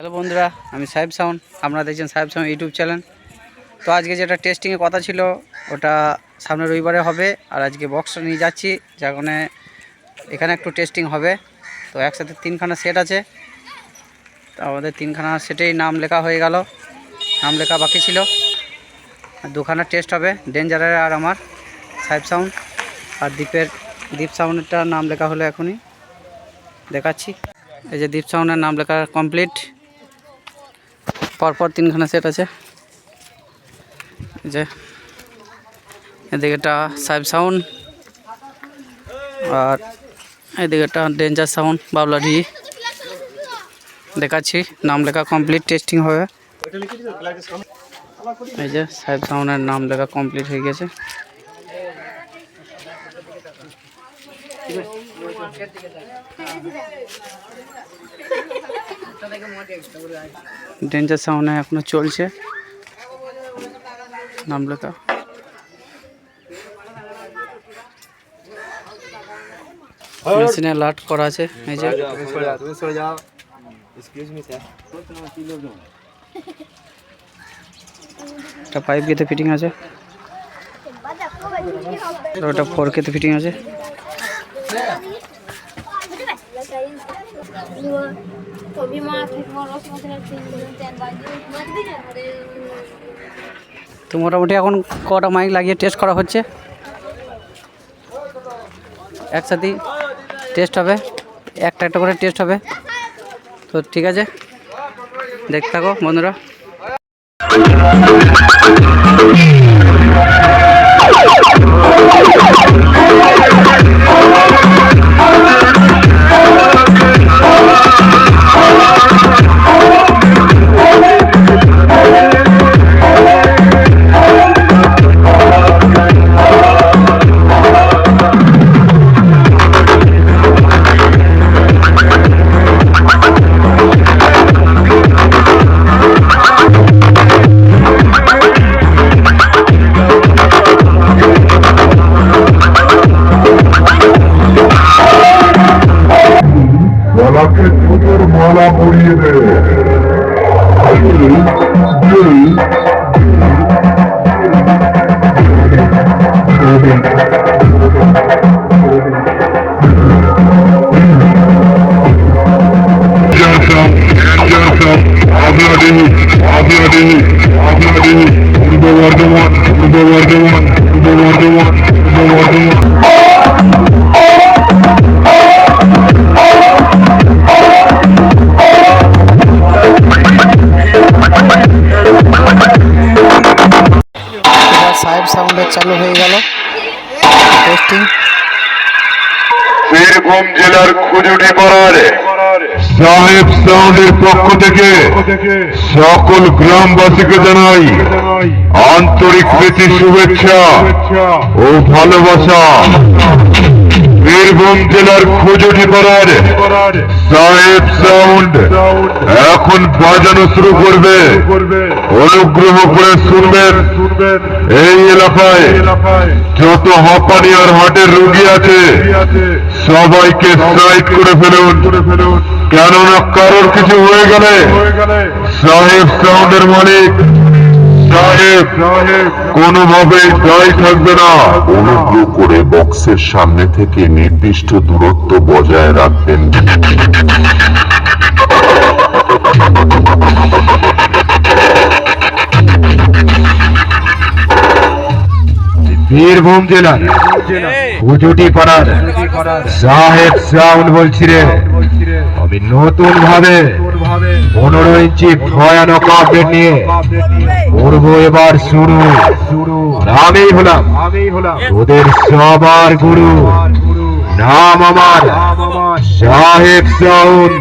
Hello বন্ধুরা, আমি সাহেব সাউন্ড। আপনারা দেখছেন সাহেব সাউন্ড ইউটিউব চ্যানেল। তো আজকে যেটা টেস্টিংয়ের কথা ছিল ওটা সামনের রবিবারে হবে। আর আজকে বক্সটা নিয়ে যাচ্ছি, যেখানে এখানে একটু টেস্টিং হবে। তো একসাথে তিনখানা সেট আছে। তো আমাদের তিনখানা সেটেই নাম লেখা হয়ে গেল, নাম লেখা বাকি ছিল। দুখানা টেস্ট হবে, ডেঞ্জারের আর আমার সাহেব সাউন্ড। আর দীপ সাউন্ডেরটা নাম লেখা হলো এখনই দেখাচ্ছি। এই যে দীপ সাউন্ডের নাম লেখা কমপ্লিট। পরপর তিনখানা সেট আছে। এই যে এদিকেটা সাহেব সাউন্ড, আর এদিকেটা ডেঞ্জার সাউন্ড বাবলাডি। দেখাচ্ছি, নাম লেখা কমপ্লিট, টেস্টিং হবে। এই যে সাহেব সাউন্ডের নাম লেখা কমপ্লিট হয়ে গেছে। ডেঞ্জার সাউন্ড এখনো চলছে নাম লেখা। মেশিনে লাট করা আছে। এই যে একটা 5K তে ফিটিং আছে, ওটা 4K তে ফিটিং আছে। তো মোটামুটি এখন কটা মাইক লাগিয়ে টেস্ট করা হচ্ছে, একসাথেই টেস্ট হবে, একটা একটা করে টেস্ট হবে। তো ঠিক আছে, দেখতে থাকো বন্ধুরা। গলাকে ফুলের মালা পরিয়ে দে। পূর্ব বর্ধমান, পূর্ব বর্ধমান, পূর্ব বর্ধমান, পূর্ব বর্ধমান। সাহেব সাউন্ডের চালু হয়ে গেল টেস্টিং। বীরভূম জেলার খুজুটি পাড়ার সাহেব সাউন্ডের পক্ষ থেকে সকল গ্রামবাসীকে জানাই আন্তরিক প্রীতি, শুভেচ্ছা ও ভালোবাসা। বীরভূম জেলার খুজুটি পাড়ার সাহেব সাউন্ড এখন বাজানো শুরু করবে। অনুগ্রহ করে শুনবেন। এই এলাকায় যত হাঁপানি আর হার্টের রোগী আছে সবাইকে সাইড করে ফেলুন, কেননা কারোর কিছু হয়ে গেলে সাহেব সাউন্ডের মালিক সাহেব কোনোভাবে দায়ী থাকবে না। অনুগ্রহ করে বক্সের সামনে থেকে নির্দিষ্ট দূরত্ব বজায় রাখবেন। বীরভূম জেলার খুজুটি পাড়ার সাহেব সাউন্ড বলছি রে। আমি নতুন ভাবে 15 ইঞ্চি ভয়ানক আপডেট নিয়ে করবো এবার শুরু। আমি হলাম ওদের সবার গুরু, নাম আমার সাহেব সাউন্ড।